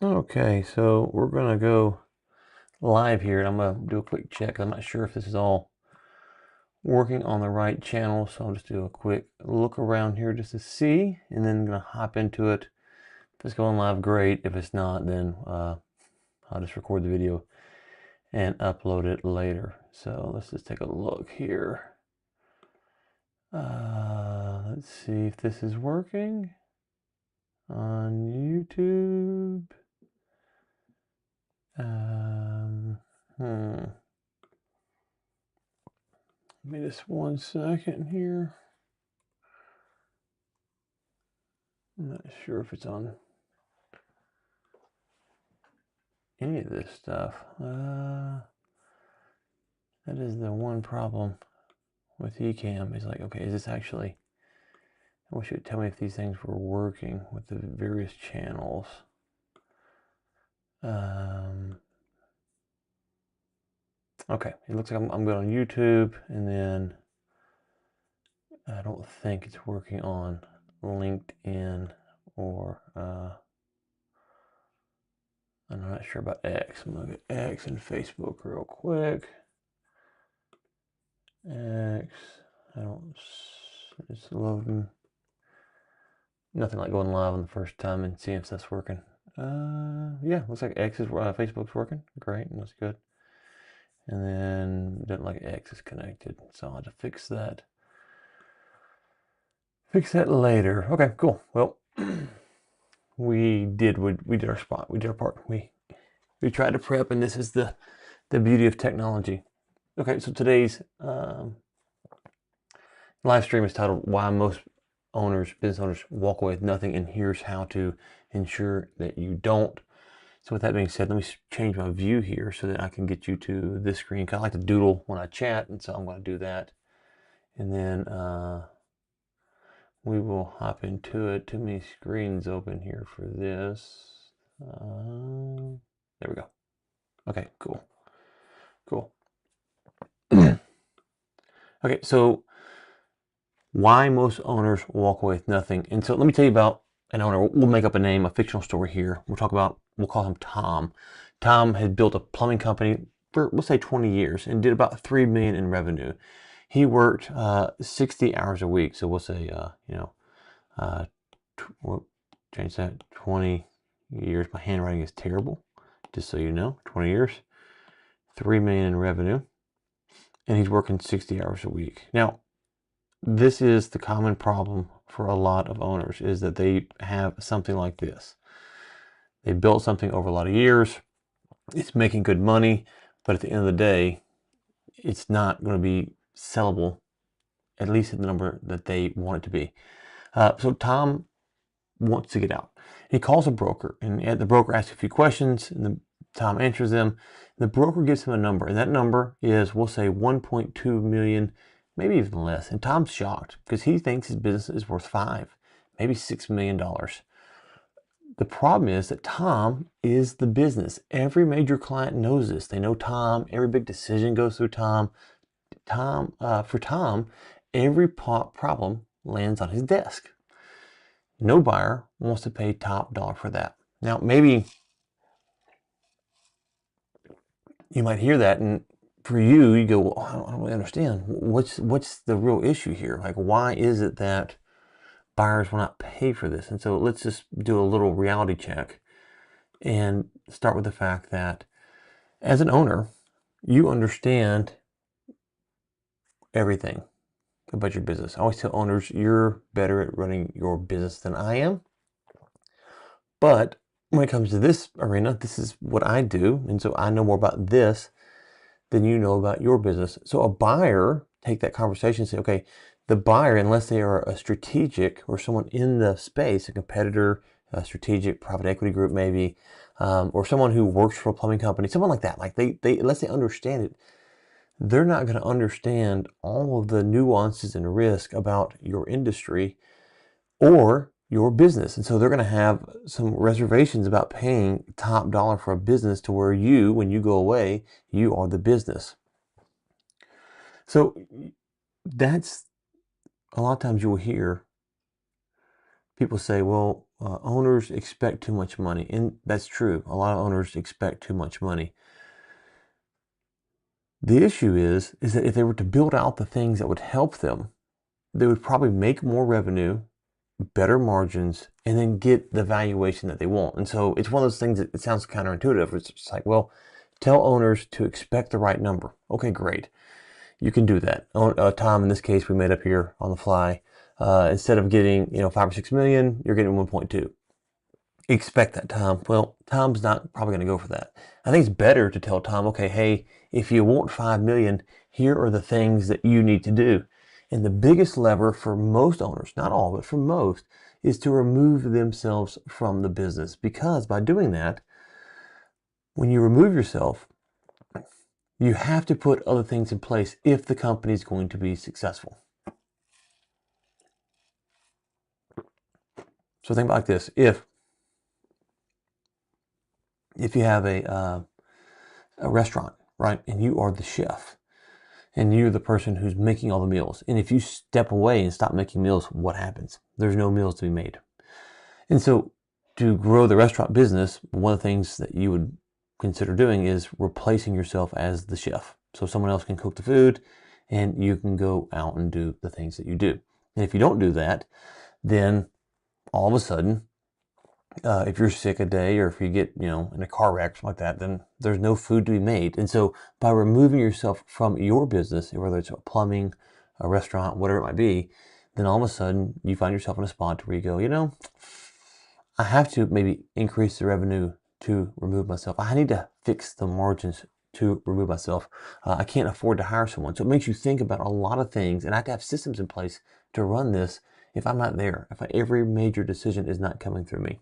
Okay, so we're gonna go live here and I'm gonna do a quick check. I'm not sure if this is all working on the right channel, so I'll just do a quick look around here just to see, and then I'm gonna hop into it. If it's going live, great. If it's not, then I'll just record the video and upload it later. So let's just take a look here. Let's see if this is working on YouTube. Give me just 1 second here. I'm not sure if it's on any of this stuff. That is the one problem with Ecamm. Is like, okay, is this actually, I wish it would tell me if these things were working with the various channels. Okay, it looks like I'm going on YouTube, and then I don't think it's working on LinkedIn or I'm not sure about X. I'm gonna look at X and Facebook real quick. X, it's loading. Nothing like going live on the first time and seeing if that's working. Yeah, looks like X is Facebook's working. Great, that's good. And then doesn't like X is connected, so I'll have to fix that. Fix that later. Okay, cool. Well, we did our spot. We did our part. We tried to prep, and this is the beauty of technology. Okay, so today's live stream is titled "Why Most Business Owners Walk Away with Nothing," and here's how to ensure that you don't. So with that being said, let me change my view here so that I can get you to this screen. I like to doodle when I chat, and so I'm going to do that. And then we will hop into it. Too many screens open here for this. There we go. Okay, cool. Cool. Okay, so why most owners walk away with nothing. And so let me tell you about an owner. We'll make up a name, a fictional story here. We'll call him Tom. Tom had built a plumbing company for, we'll say 20 years and did about 3 million in revenue. He worked 60 hours a week. So we'll say, we'll change that, 20 years. My handwriting is terrible, just so you know, 20 years, 3 million in revenue. And he's working 60 hours a week. Now, this is the common problem for a lot of owners, is that they have something like this. They built something over a lot of years. It's making good money, but at the end of the day, it's not going to be sellable, at least at the number that they want it to be. So Tom wants to get out. He calls a broker, and the broker asks a few questions, and Tom answers them. The broker gives him a number, and that number is, we'll say, 1.2 million, maybe even less. And Tom's shocked because he thinks his business is worth $5, maybe $6 million. The problem is that Tom is the business. Every major client knows this. They know Tom. Every big decision goes through Tom. For Tom, every problem lands on his desk. No buyer wants to pay top dollar for that. Now, maybe you might hear that, and for you, you go, well, I don't really understand. What's the real issue here? Like, why is it that buyers will not pay for this? And so let's just do a little reality check and start with the fact that as an owner, you understand everything about your business. I always tell owners, you're better at running your business than I am. But when it comes to this arena, this is what I do. And so I know more about this than you know about your business. So a buyer, take that conversation and say, okay, the buyer, unless they are a strategic or someone in the space, a competitor, a strategic private equity group maybe, or someone who works for a plumbing company, someone like that, like they unless they understand it, they're not going to understand all of the nuances and risk about your industry or your business. And so they're going to have some reservations about paying top dollar for a business to where you, when you go away, you are the business. So that's a lot of times you'll hear people say, well, owners expect too much money. And that's true. A lot of owners expect too much money. The issue is that if they were to build out the things that would help them, they would probably make more revenue, better margins, and then get the valuation that they want. And so it's one of those things that it sounds counterintuitive. It's just like, well, tell owners to expect the right number. Okay, great. You can do that. Tom, in this case, we made up here on the fly. Instead of getting, 5 or 6 million, you're getting 1.2. Expect that, Tom. Well, Tom's not probably going to go for that. I think it's better to tell Tom, okay, hey, if you want 5 million, here are the things that you need to do. And the biggest lever for most owners, not all, but for most, is to remove themselves from the business. Because by doing that, when you remove yourself, you have to put other things in place if the company is going to be successful. So think about it like this. If you have a restaurant, right, and you are the chef, and you're the person who's making all the meals, and if you step away and stop making meals, what happens? There's no meals to be made. And so to grow the restaurant business, one of the things that you would consider doing is replacing yourself as the chef. So someone else can cook the food, and you can go out and do the things that you do. And if you don't do that, then all of a sudden, if you're sick a day, or if you get, in a car wreck or something like that, then there's no food to be made. And so by removing yourself from your business, whether it's plumbing, a restaurant, whatever it might be, then all of a sudden you find yourself in a spot where you go, I have to maybe increase the revenue to remove myself. I need to fix the margins to remove myself. I can't afford to hire someone. So it makes you think about a lot of things, and I have to have systems in place to run this if I'm not there, if every major decision is not coming through me.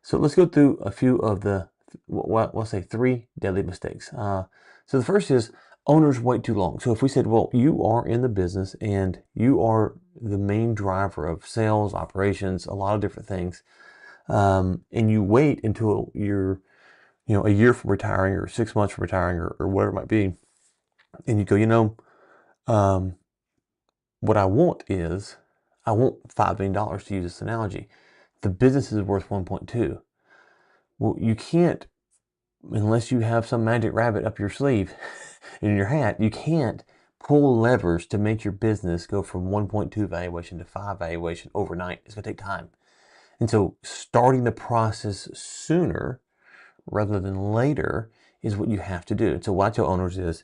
So let's go through a few of the, we'll say 3 deadly mistakes. So the first is owners wait too long. So if we said, well, you are in the business and you are the main driver of sales, operations, a lot of different things, and you wait until you're, a year from retiring or 6 months from retiring or whatever it might be, and you go, what I want $5 million, to use this analogy. The business is worth 1.2. Well, you can't, unless you have some magic rabbit up your sleeve in your hat, you can't pull levers to make your business go from 1.2 valuation to 5 valuation overnight. It's going to take time. And so starting the process sooner rather than later is what you have to do. And so what I tell owners is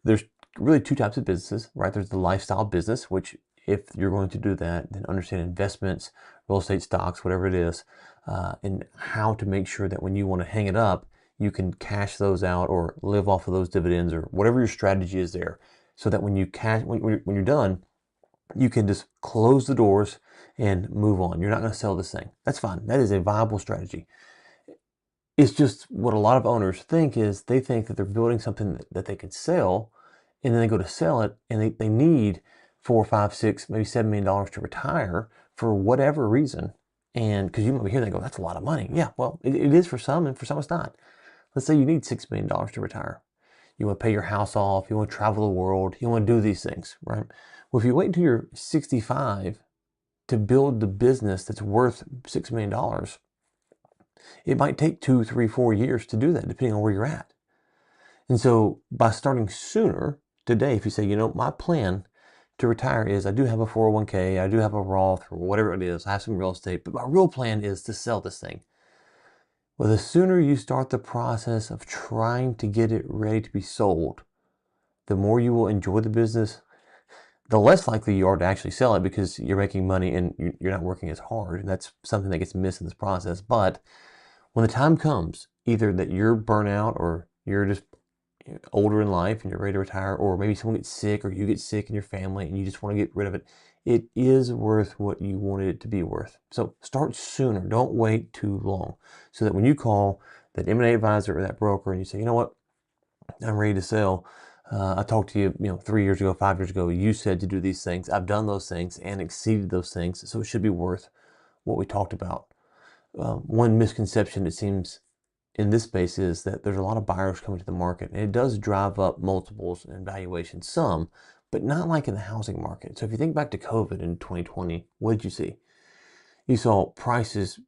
there's really 2 types of businesses, right? There's the lifestyle business, which if you're going to do that, then understand investments, real estate, stocks, whatever it is, and how to make sure that when you want to hang it up, you can cash those out or live off of those dividends or whatever your strategy is there, so that when you're done, you can just close the doors and move on. You're not going to sell this thing. That's fine. That is a viable strategy. It's just what a lot of owners think is they think that they're building something that they can sell, and then they go to sell it, and they need $4, $5, $6, maybe $7 million to retire for whatever reason. And because you might be here, they go, that's a lot of money. Yeah, well, it is for some, and for some it's not. Let's say you need $6 million to retire. You want to pay your house off. You want to travel the world. You want to do these things, right? Well, if you wait until you're 65 to build the business that's worth $6 million, it might take 2, 3, 4 years to do that, depending on where you're at. And so by starting sooner today, if you say, my plan to retire is I do have a 401k, I do have a Roth or whatever it is, I have some real estate, but my real plan is to sell this thing. Well, the sooner you start the process of trying to get it ready to be sold, the more you will enjoy the business, the less likely you are to actually sell it because you're making money and you're not working as hard. And that's something that gets missed in this process. But when the time comes, either that you're burnout or you're just older in life and you're ready to retire, or maybe someone gets sick or you get sick in your family and you just want to get rid of it, it is worth what you wanted it to be worth. So start sooner. Don't wait too long, so that when you call that M&A advisor or that broker and you say, you know what, I'm ready to sell. I talked to you, 3 years ago, 5 years ago, you said to do these things. I've done those things and exceeded those things. So it should be worth what we talked about. One misconception, it seems, in this space is that there's a lot of buyers coming to the market, and it does drive up multiples and valuations some, but not like in the housing market. So if you think back to COVID in 2020, what did you see? You saw prices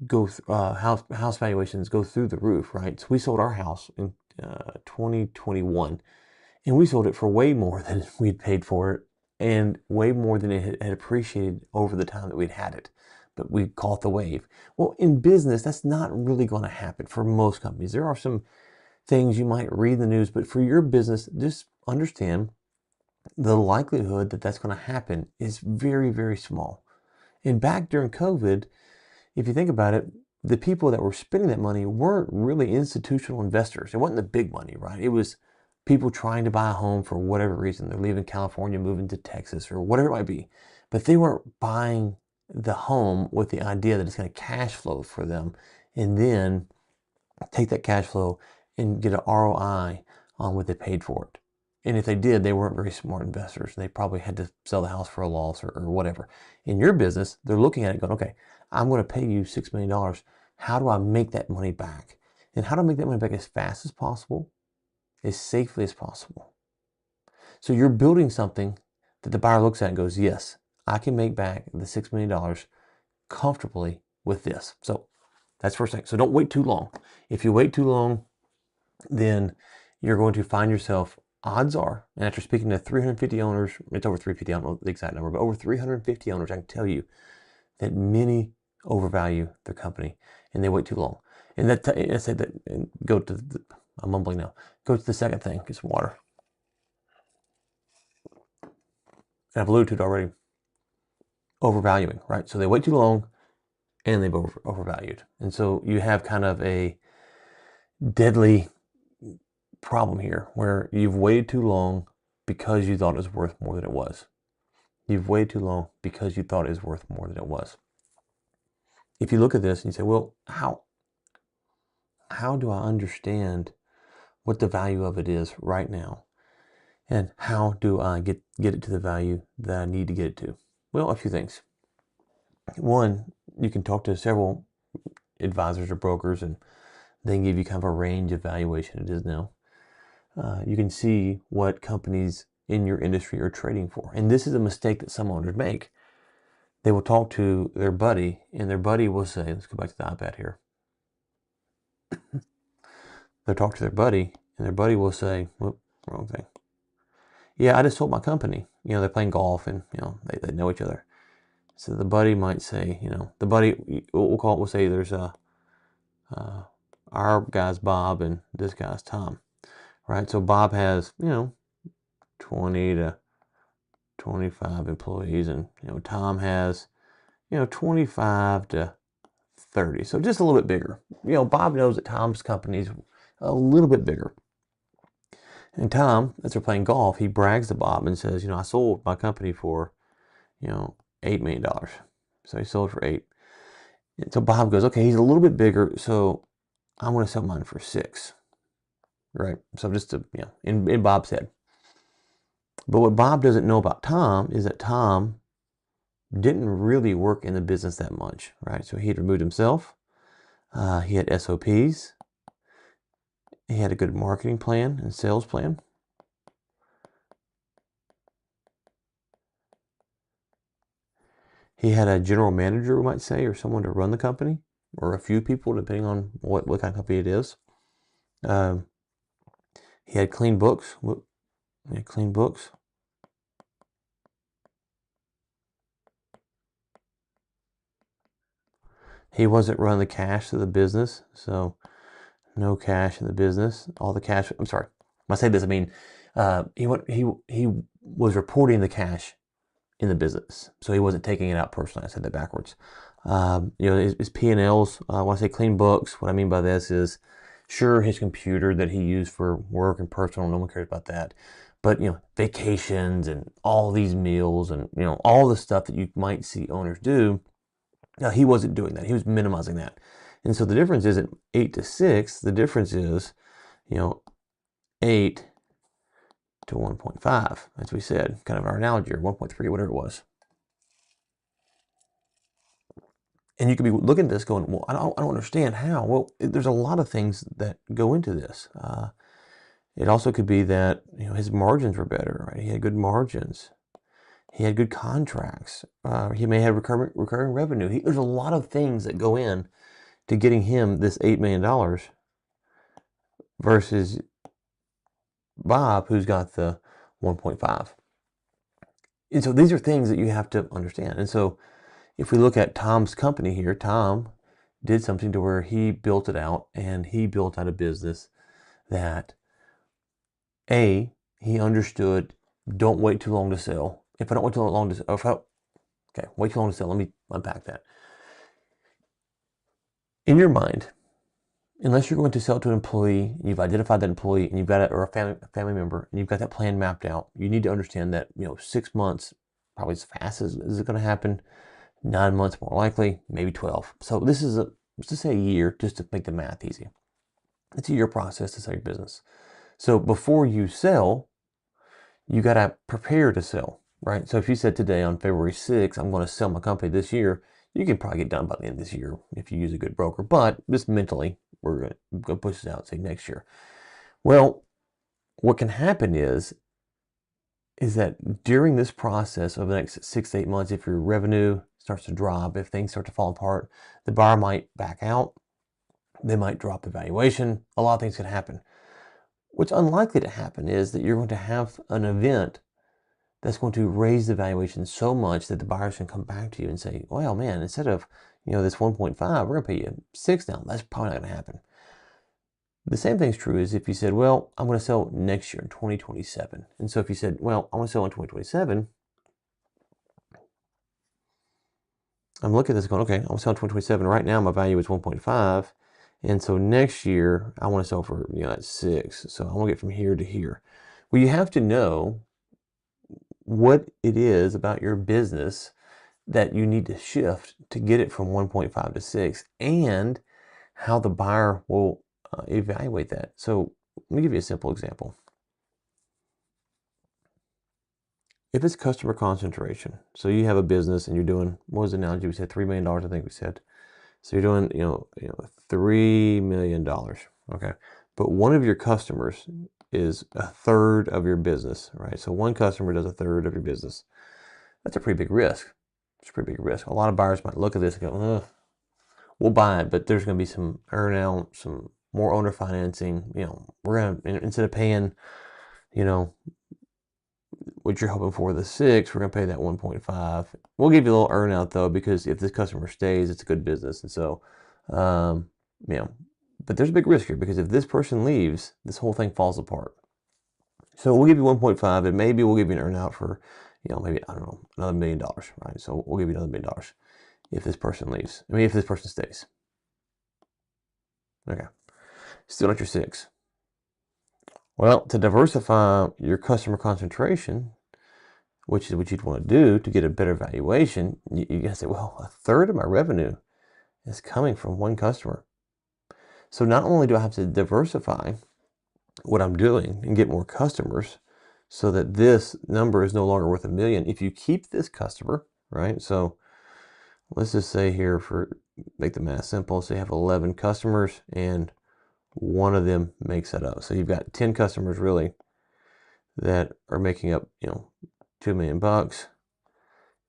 go, house valuations go through the roof, right? So we sold our house in 2021, and we sold it for way more than we'd paid for it, and way more than it had appreciated over the time that we'd had it. But we caught the wave. Well, in business, that's not really going to happen for most companies. There are some things you might read in the news, but for your business, just understand the likelihood that that's going to happen is very, very small. And back during COVID, if you think about it, the people that were spending that money weren't really institutional investors. It wasn't the big money, right? It was people trying to buy a home for whatever reason. They're leaving California, moving to Texas, or whatever it might be. But they weren't buying the home with the idea that it's going to cash flow for them, and then take that cash flow and get an ROI on what they paid for it. And if they did, they weren't very smart investors. They probably had to sell the house for a loss or whatever. In your business, they're looking at it going, okay, I'm going to pay you $6 million. How do I make that money back? And how do I make that money back as fast as possible, as safely as possible? So you're building something that the buyer looks at and goes, yes, I can make back the $6 million comfortably with this. So that's first thing. So don't wait too long. If you wait too long, then you're going to find yourself, odds are, and after speaking to 350 owners, it's over 350, I don't know the exact number, but over 350 owners, I can tell you that many overvalue their company and they wait too long. And I said that, and go to I'm mumbling now. Go to the second thing, get some water. And I've alluded to it already. Overvaluing, right? So they wait too long and they've overvalued. And so you have kind of a deadly problem here where you've waited too long because you thought it was worth more than it was. You've waited too long because you thought it was worth more than it was. If you look at this and you say, well, how do I understand what the value of it is right now? And how do I get it to the value that I need to get it to? Well, a few things. One, you can talk to several advisors or brokers and they can give you kind of a range of valuation it is now. You can see what companies in your industry are trading for. And this is a mistake that some owners make. They will talk to their buddy and their buddy will say, let's go back to the iPad here. They'll talk to their buddy and their buddy will say, whoop, wrong thing. Yeah, I just sold my company. You know, they're playing golf and, you know, they know each other. So the buddy might say, you know, the buddy, we'll say there's our guy's Bob and this guy's Tom, right? So Bob has, you know, 20 to 25 employees and, you know, Tom has, you know, 25 to 30. So just a little bit bigger. You know, Bob knows that Tom's company is a little bit bigger. And Tom, as they're playing golf, he brags to Bob and says, you know, I sold my company for, you know, $8 million. So he sold for 8. And so Bob goes, okay, he's a little bit bigger, so I'm going to sell mine for 6. Right? So just to, you know, in Bob's head. But what Bob doesn't know about Tom is that Tom didn't really work in the business that much, right? So he had removed himself. He had SOPs. He had a good marketing plan and sales plan. He had a general manager, we might say, or someone to run the company, or a few people, depending on what kind of company it is. He had clean books. He had clean books. He wasn't running the cash of the business, so no cash in the business. All the cash. I'm sorry. When I say this, I mean he was reporting the cash in the business, so he wasn't taking it out personally. I said that backwards. You know, his P&Ls. When I say clean books, what I mean by this is, sure, his computer that he used for work and personal, no one cares about that. But, you know, vacations and all these meals and, you know, all the stuff that you might see owners do. Now, he wasn't doing that. He was minimizing that. And so the difference isn't 8 to 6. The difference is, you know, 8 to 1.5, as we said, kind of our analogy, or 1.3, whatever it was. And you could be looking at this going, well, I don't understand how. Well, there's a lot of things that go into this. It also could be that, you know, his margins were better, right? He had good margins. He had good contracts. He may have recurring revenue. There's a lot of things that go in to getting him this $8 million versus Bob, who's got the 1.5. And so these are things that you have to understand. And so if we look at Tom's company here, Tom did something to where he built it out, and he built out a business that, he understood, don't wait too long to sell. If I don't wait too long to sell, wait too long to sell, let me unpack that. In your mind, unless you're going to sell to an employee, you've identified that employee, and you've got it, or a family member, and you've got that plan mapped out, you need to understand that, 6 months, probably as fast as is it going to happen, 9 months more likely, maybe 12. So this is let's just say a year, just to make the math easy. It's a year process to sell your business. So before you sell, you got to prepare to sell, right? So if you said today on February 6th, I'm going to sell my company this year, you can probably get done by the end of this year if you use a good broker. But just mentally, we're going to push this out, say next year. Well, what can happen is that during this process of the next 6 to 8 months, if your revenue starts to drop, if things start to fall apart, the buyer might back out. They might drop the valuation. A lot of things can happen. What's unlikely to happen is that you're going to have an event that's going to raise the valuation so much that the buyers can come back to you and say, well, man, instead of this 1.5, we're going to pay you 6 now. That's probably not going to happen. The same thing's true as if you said, well, I'm going to sell next year in 2027. And so if you said, well, I want to sell in 2027, I'm looking at this going, okay, I'm selling 2027. Right now, my value is 1.5. And so next year, I want to sell for, at 6. So I want to get from here to here. Well, you have to know what it is about your business that you need to shift to get it from 1.5 to 6, and how the buyer will evaluate that. So let me give you a simple example. If it's customer concentration, so you have a business and you're doing, what was the analogy we said, $3 million, I think we said. So you're doing, $3 million, okay? But one of your customers is a third of your business, right? So one customer does a third of your business. That's a pretty big risk. It's a pretty big risk. A lot of buyers might look at this and go, ugh, we'll buy it, but there's going to be some earn out, some more owner financing. We're going to, instead of paying, what you're hoping for, the 6, we're going to pay that 1.5. We'll give you a little earn out though, because if this customer stays, it's a good business. And so, but there's a big risk here, because if this person leaves, this whole thing falls apart. So we'll give you 1.5, and maybe we'll give you an earn out for, maybe, I don't know, another $1 million, right? So we'll give you another $1 million if this person leaves. If this person stays. Okay. Still not your 6. Well, to diversify your customer concentration, which is what you'd want to do to get a better valuation, you got to say, well, a third of my revenue is coming from one customer. So not only do I have to diversify what I'm doing and get more customers so that this number is no longer worth $1 million. If you keep this customer, right? So let's just say here, for make the math simple, so you have 11 customers and one of them makes that up. So you've got 10 customers really that are making up, $2 million,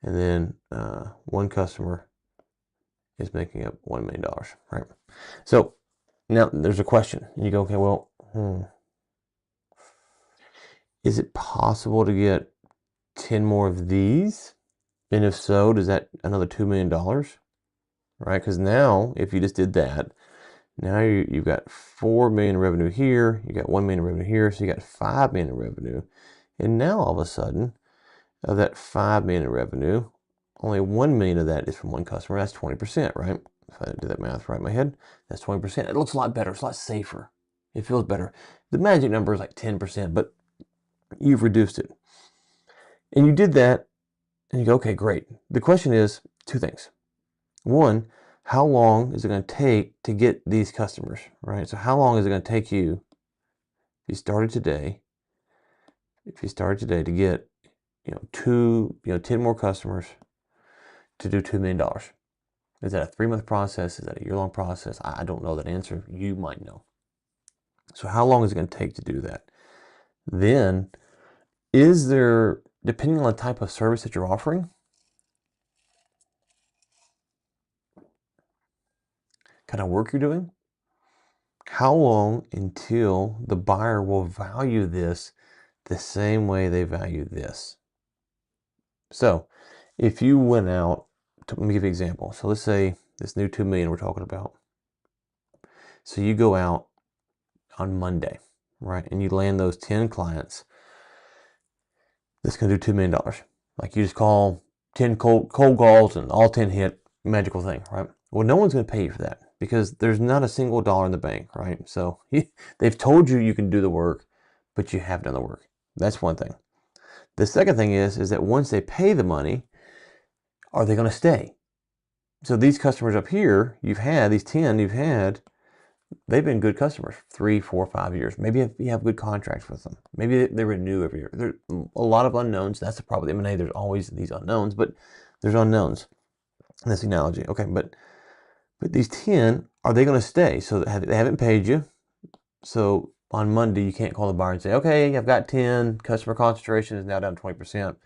and then one customer is making up $1 million, right? So now there's a question. You go, okay, well, is it possible to get 10 more of these? And if so, does that another $2 million, right? Because now, if you just did that, now you've got 4 million in revenue here, you got 1 million in revenue here, so you got 5 million in revenue. And now all of a sudden, of that 5 million in revenue, only 1 million of that is from one customer. That's 20%, right? If I did that math right in my head, that's 20%. It looks a lot better. It's a lot safer. It feels better. The magic number is like 10%, but you've reduced it. And you did that, and you go, okay, great. The question is 2 things. One, how long is it going to take to get these customers, right? So how long is it going to take you, if you started today, to get, 10 more customers to do $2 million? Is that a 3-month process? Is that a year-long process? I don't know that answer. You might know. So how long is it going to take to do that? Then, is there depending on the type of service that you're offering, kind of work you're doing, how long until the buyer will value this the same way they value this? So if you went out, let me give you an example. So let's say this new 2 million we're talking about. So you go out on Monday, right? And you land those 10 clients that's going to do $2 million. Like you just call 10 cold calls and all 10 hit, magical thing, right? Well, no one's going to pay you for that because there's not a single dollar in the bank, right? So they've told you you can do the work, but you have done the work. That's one thing. The second thing is that once they pay the money, are they going to stay? So these customers up here, you've had these 10 you've had, they've been good customers, 3, 4, 5 years. Maybe you have good contracts with them. Maybe they renew every year. There's a lot of unknowns. That's the problem with M&A. There's always these unknowns, but there's unknowns in this analogy. Okay, but these 10, are they going to stay? So they haven't paid you. So on Monday, you can't call the buyer and say, okay, I've got 10. Customer concentration is now down 20%.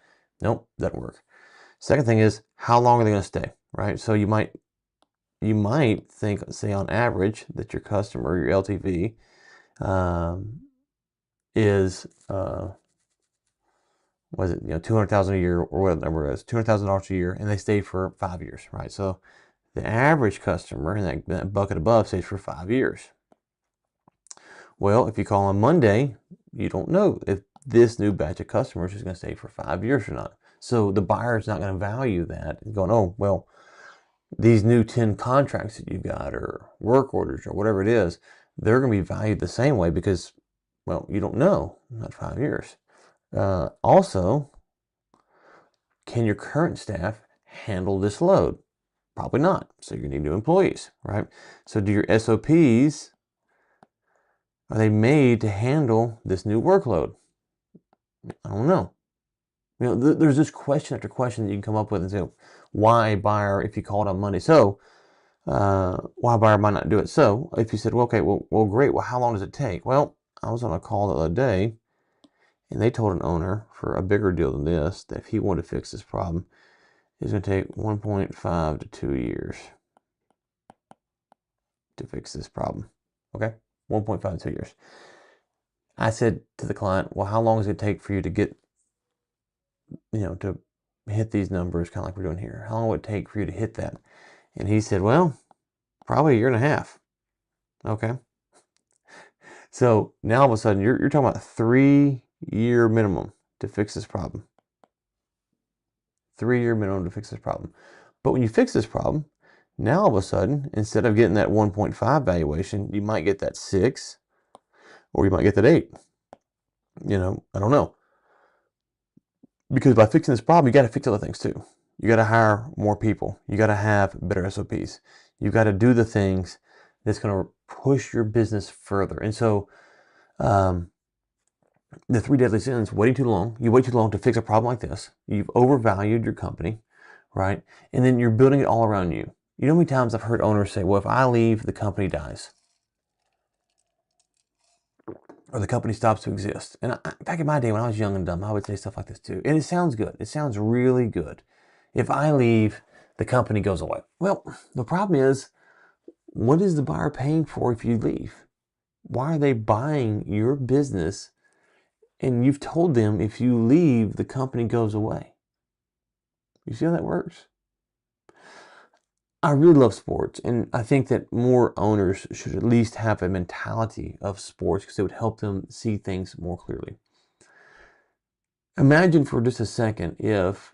Nope, doesn't work. Second thing is, how long are they going to stay, right? So you might think, say on average, that your customer, your LTV, is was it $200,000 a year or whatever the number is, $200,000 a year, and they stay for 5 years, right? So the average customer in that bucket above stays for 5 years. Well, if you call on Monday, you don't know if this new batch of customers is going to stay for 5 years or not. So the buyer is not going to value that and going, oh, well, these new 10 contracts that you got or work orders or whatever it is, they're going to be valued the same way because, well, you don't know, not 5 years. Also, can your current staff handle this load? Probably not. So you're going to need new employees, right? So do your SOPs, are they made to handle this new workload? I don't know. There's this question after question that you can come up with and say, why buyer if you called on Monday? So why buyer might not do it? So if you said, well, okay, well, great. Well, how long does it take? Well, I was on a call the other day, and they told an owner for a bigger deal than this that if he wanted to fix this problem, it's going to take 1.5 to 2 years to fix this problem. Okay, 1.5 to 2 years. I said to the client, well, how long does it take for you to get, to hit these numbers, kind of like we're doing here? How long would it take for you to hit that? And he said, well, probably 1.5 years. Okay. So now all of a sudden you're talking about a 3-year minimum to fix this problem. 3-year minimum to fix this problem. But when you fix this problem, now all of a sudden, instead of getting that 1.5 valuation, you might get that 6, or you might get that 8. I don't know. Because by fixing this problem, you got to fix other things too. You got to hire more people. You got to have better SOPs. You got to do the things that's going to push your business further. And so, the 3 deadly sins: waiting too long. You wait too long to fix a problem like this. You've overvalued your company, right? And then you're building it all around you. You know how many times I've heard owners say, well, if I leave, the company dies, or the company stops to exist. And back in my day when I was young and dumb, I would say stuff like this too. And it sounds good. It sounds really good. If I leave, the company goes away. Well, the problem is, what is the buyer paying for if you leave? Why are they buying your business? And you've told them if you leave, the company goes away. You see how that works? I really love sports, and I think that more owners should at least have a mentality of sports because it would help them see things more clearly. Imagine for just a second if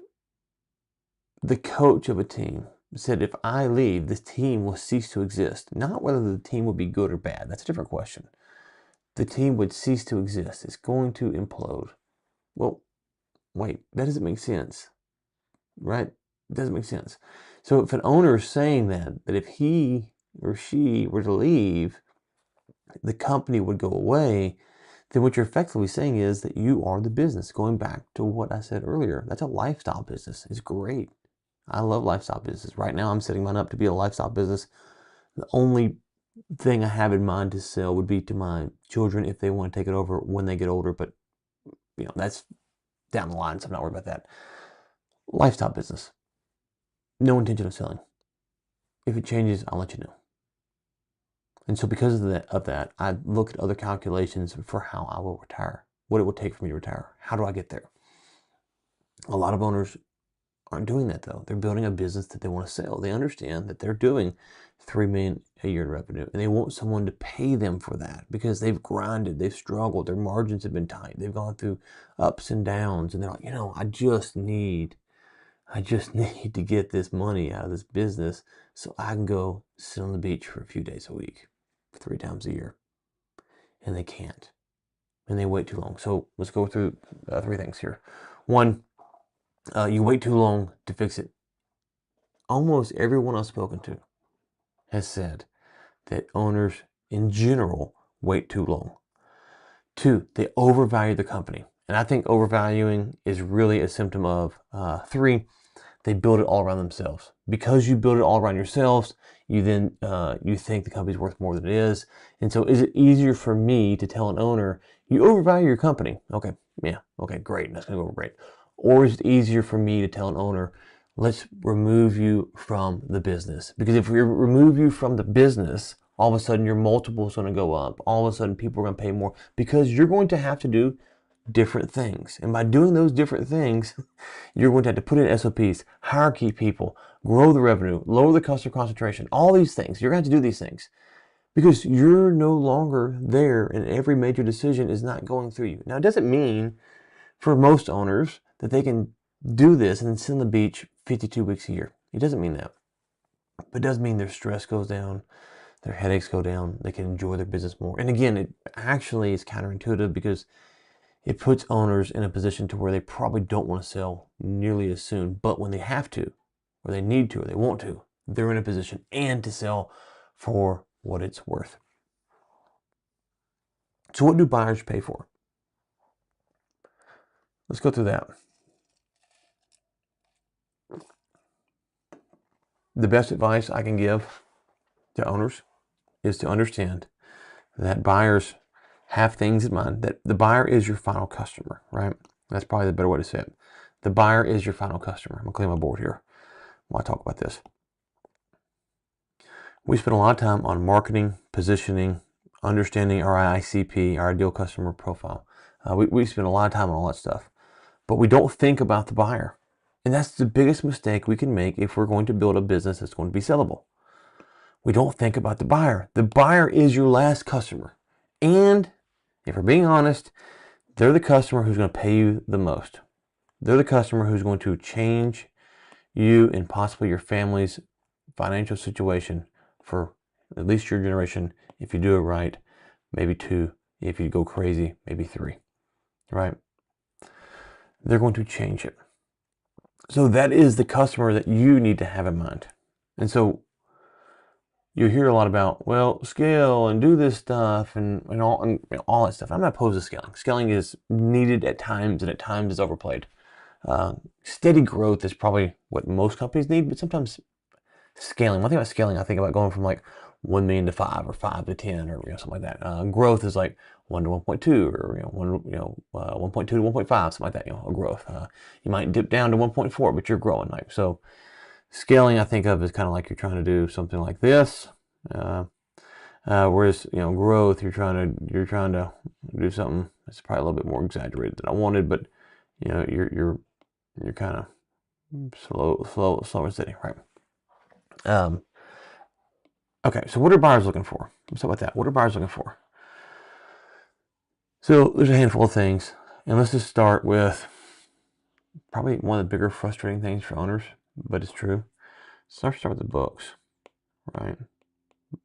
the coach of a team said, if I leave, this team will cease to exist. Not whether the team will be good or bad. That's a different question. The team would cease to exist. It's going to implode. Well, wait, that doesn't make sense, right? It doesn't make sense. So if an owner is saying that if he or she were to leave, the company would go away, then what you're effectively saying is that you are the business. Going back to what I said earlier, that's a lifestyle business. It's great. I love lifestyle business. Right now I'm setting mine up to be a lifestyle business. The only thing I have in mind to sell would be to my children if they want to take it over when they get older, but that's down the line, so I'm not worried about that. Lifestyle business. No intention of selling. If it changes, I'll let you know. And so because of that, I look at other calculations for how I will retire, what it will take for me to retire. How do I get there? A lot of owners aren't doing that though. They're building a business that they want to sell. They understand that they're doing $3 million a year in revenue, and they want someone to pay them for that because they've grinded, they've struggled, their margins have been tight, they've gone through ups and downs, and they're like, I just need to get this money out of this business so I can go sit on the beach for a few days a week, 3 times a year. And they can't. And they wait too long. So let's go through 3 things here. 1, you wait too long to fix it. Almost everyone I've spoken to has said that owners in general wait too long. 2, they overvalue the company. And I think overvaluing is really a symptom of 3, they build it all around themselves. Because you build it all around yourselves, you then you think the company's worth more than it is. And so is it easier for me to tell an owner, you overvalue your company? Okay, yeah, okay, great, that's gonna go great. Or is it easier for me to tell an owner, let's remove you from the business? Because if we remove you from the business, all of a sudden your multiple is going to go up. All of a sudden people are going to pay more because you're going to have to do different things. And by doing those different things, you're going to have to put in SOPs, hire key people, grow the revenue, lower the customer concentration, all these things. You're going to have to do these things because you're no longer there and every major decision is not going through you. Now, it doesn't mean for most owners that they can do this and then sit on the beach 52 weeks a year. It doesn't mean that. But it does mean their stress goes down, their headaches go down, they can enjoy their business more. And again, it actually is counterintuitive because it puts owners in a position to where they probably don't want to sell nearly as soon. But when they have to, or they need to, or they want to, they're in a position and to sell for what it's worth. So what do buyers pay for? Let's go through that. The best advice I can give to owners is to understand that buyers have things in mind, that the buyer is your final customer, right? That's probably the better way to say it. The buyer is your final customer. I'm gonna clear my board here while I talk about this. We spend a lot of time on marketing, positioning, understanding our ICP, our ideal customer profile. We spend a lot of time on all that stuff, but we don't think about the buyer. And that's the biggest mistake we can make if we're going to build a business that's going to be sellable. We don't think about the buyer. The buyer is your last customer. And if we're being honest, they're the customer who's going to pay you the most. They're the customer who's going to change you and possibly your family's financial situation for at least your generation. If you do it right, maybe 2. If you go crazy, maybe 3, right? They're going to change it. So that is the customer that you need to have in mind. And so you hear a lot about, well, scale and do this stuff and all that stuff. I'm not opposed to scaling. Scaling is needed at times and at times is overplayed. Steady growth is probably what most companies need, but sometimes scaling. One thing about scaling, I think about going from like 1 million to 5 or 5 to 10 or something like that. Growth is like 1 to 1.2 or 1.2 to 1.5, something like that. A growth. You might dip down to 1.4, but you're growing. Like so, scaling I think of as kind of like you're trying to do something like this. Whereas growth, you're trying to do something that's probably a little bit more exaggerated than I wanted, but you're kind of slow and steady, right? Okay, so what are buyers looking for? Let's talk about that. What are buyers looking for? So there's a handful of things, and let's just start with probably one of the bigger frustrating things for owners, but it's true. Start with the books, right?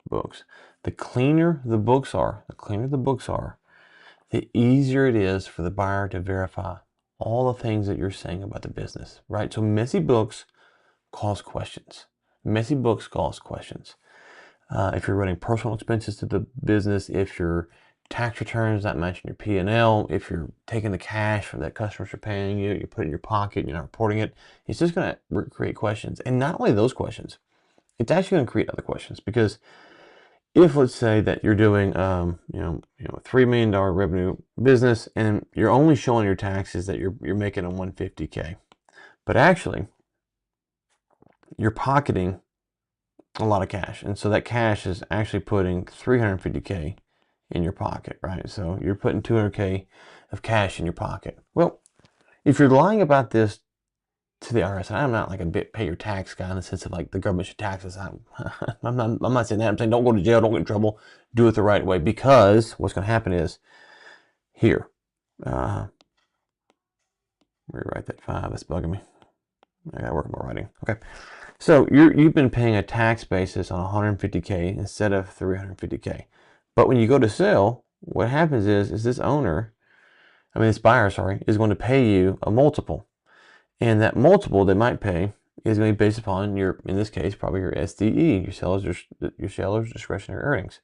Books. The cleaner the books are, the easier it is for the buyer to verify all the things that you're saying about the business, right? So messy books cause questions. Messy books cause questions. If you're running personal expenses to the business, if your tax returns not matching your P&L, if you're taking the cash from that customers are paying you, you put it in your pocket, you're not reporting it, it's just going to create questions. And not only those questions, it's actually going to create other questions because if let's say that you're doing a $3 million revenue business and you're only showing your taxes that you're making a 150K, but actually you're pocketing a lot of cash, and so that cash is actually putting 350K in your pocket, right? So you're putting 200K of cash in your pocket. Well, if you're lying about this to the IRS, and I'm not like a pay your tax guy in the sense of like the government should tax us. I'm not saying that. I'm saying don't go to jail, don't get in trouble, do it the right way, because what's going to happen is here. Rewrite that 5. That's bugging me. I got to work on my writing. Okay. So you've been paying a tax basis on 150K instead of 350K. But when you go to sell, what happens is this buyer, is going to pay you a multiple. And that multiple they might pay is going to be based upon in this case, probably your SDE, your seller's discretionary earnings.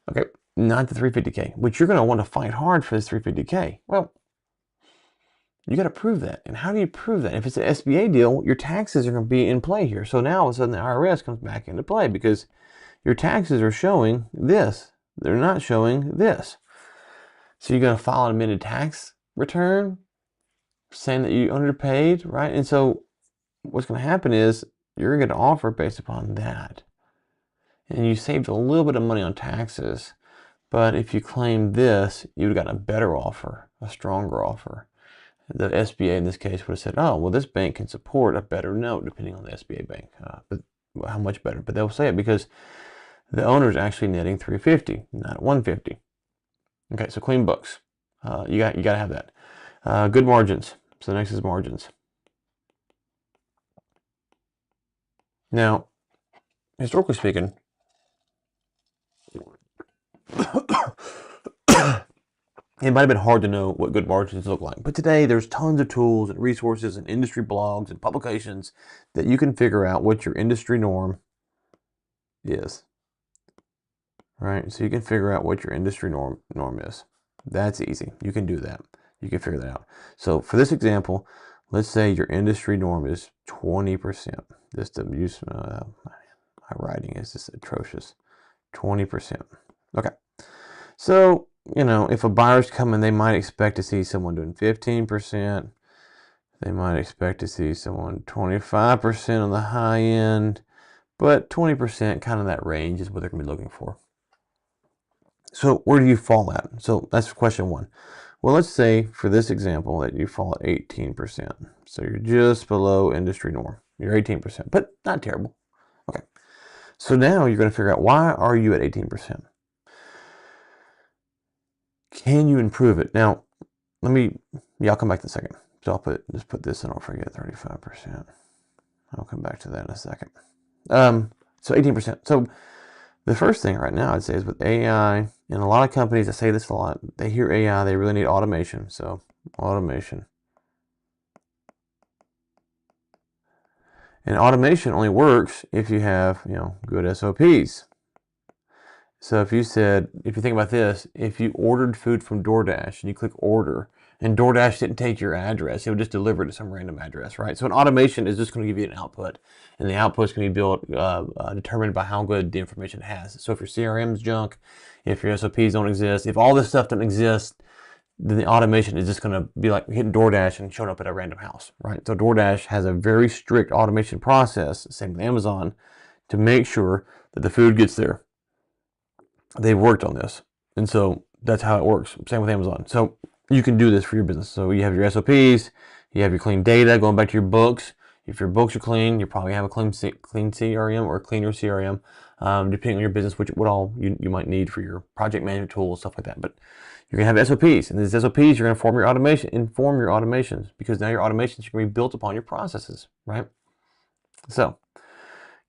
Okay, not the 350K, but you're going to want to fight hard for this 350K. Well, you got to prove that. And how do you prove that? If it's an SBA deal, your taxes are going to be in play here. So now all of a sudden the IRS comes back into play because your taxes are showing this. They're not showing this. So you're going to file an amended tax return saying that you underpaid, right? And so what's going to happen is you're going to offer based upon that. And you saved a little bit of money on taxes, but if you claim this, you would have gotten a better offer, a stronger offer. The SBA in this case would have said, oh, well, this bank can support a better note depending on the SBA bank. But how much better? But they'll say it because the owner is actually netting 350, not 150. Okay, so clean books. You got to have that. Good margins. So the next is margins. Now, historically speaking, it might have been hard to know what good margins look like. But today, there's tons of tools and resources and industry blogs and publications that you can figure out what your industry norm is. Right? So you can figure out what your industry norm is. That's easy. You can do that. You can figure that out. So for this example, let's say your industry norm is 20%. Just to use my writing is just atrocious. 20%. Okay. So, if a buyer's coming, they might expect to see someone doing 15%. They might expect to see someone 25% on the high end, but 20%, kind of that range is what they're going to be looking for. So where do you fall at? So that's question one. Well, let's say for this example that you fall at 18%. So you're just below industry norm. You're 18%, but not terrible. Okay. So now you're going to figure out, why are you at 18%? Can you improve it? Now, I'll come back in a second. So I'll just put this in, I'll forget 35%. I'll come back to that in a second. So 18%. So the first thing right now I'd say is with AI, and a lot of companies, I say this a lot, they hear AI, they really need automation. So automation. And automation only works if you have, good SOPs. So if you think about this, if you ordered food from DoorDash and you click order, and DoorDash didn't take your address, it would just deliver it to some random address, right? So an automation is just going to give you an output, and the output is going to be determined by how good the information it has. So if your CRM's junk, if your SOPs don't exist, if all this stuff doesn't exist, then the automation is just going to be like hitting DoorDash and showing up at a random house, right? So DoorDash has a very strict automation process, same with Amazon, to make sure that the food gets there. They've worked on this, and so that's how it works. Same with Amazon. So you can do this for your business. So you have your SOPs, you have your clean data, going back to your books. If your books are clean, you probably have a clean CRM or a cleaner CRM, depending on your business, what all you might need for your project management tools, stuff like that. But you're gonna have SOPs, and these SOPs you're gonna inform your automations, because now your automations are gonna be built upon your processes, right? So,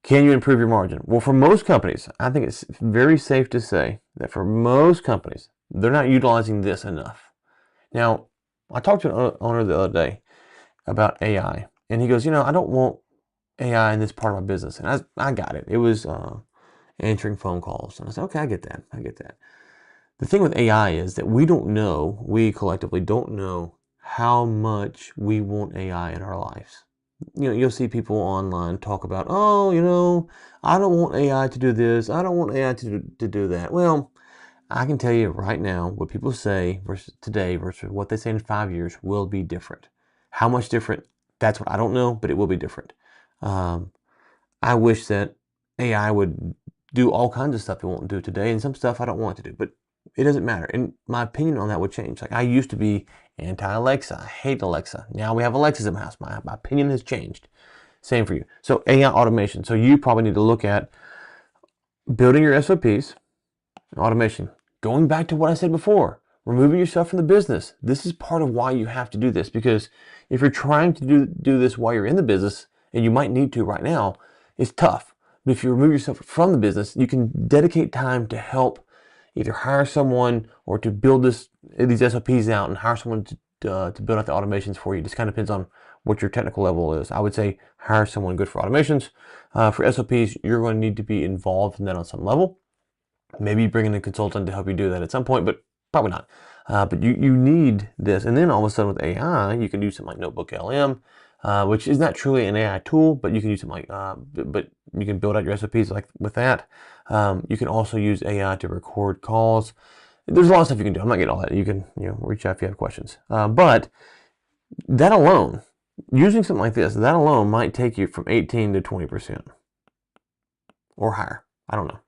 can you improve your margin? Well, for most companies, I think it's very safe to say that for most companies, they're not utilizing this enough. Now, I talked to an owner the other day about AI, and he goes, I don't want AI in this part of my business. And I got it. It was answering phone calls. And I said, okay, I get that. The thing with AI is that we collectively don't know how much we want AI in our lives. you'll see people online talk about, oh, I don't want AI to do this. I don't want AI to do that. Well, I can tell you right now, what people say versus today versus what they say in 5 years will be different. How much different? That's what I don't know, but it will be different. I wish that AI would do all kinds of stuff it won't do today, and some stuff I don't want it to do, but it doesn't matter. And my opinion on that would change. Like, I used to be anti-Alexa. I hate Alexa. Now we have Alexas in my house. My opinion has changed. Same for you. So AI automation. So you probably need to look at building your SOPs, automation. Going back to what I said before, removing yourself from the business. This is part of why you have to do this, because if you're trying to do this while you're in the business, and you might need to right now, it's tough. But if you remove yourself from the business, you can dedicate time to help either hire someone or to build these SOPs out and hire someone to build out the automations for you. It just kind of depends on what your technical level is. I would say hire someone good for automations. For SOPs, you're going to need to be involved in that on some level. Maybe bring in a consultant to help you do that at some point, but probably not. But you need this. And then all of a sudden with AI, you can do something like Notebook LM, which is not truly an AI tool, but you can use something like, but you can build out your SOPs like with that. You can also use AI to record calls. There's a lot of stuff you can do. I'm not getting all that. You can reach out if you have questions. But that alone, using something like this, that alone might take you from 18 to 20% or higher. I don't know.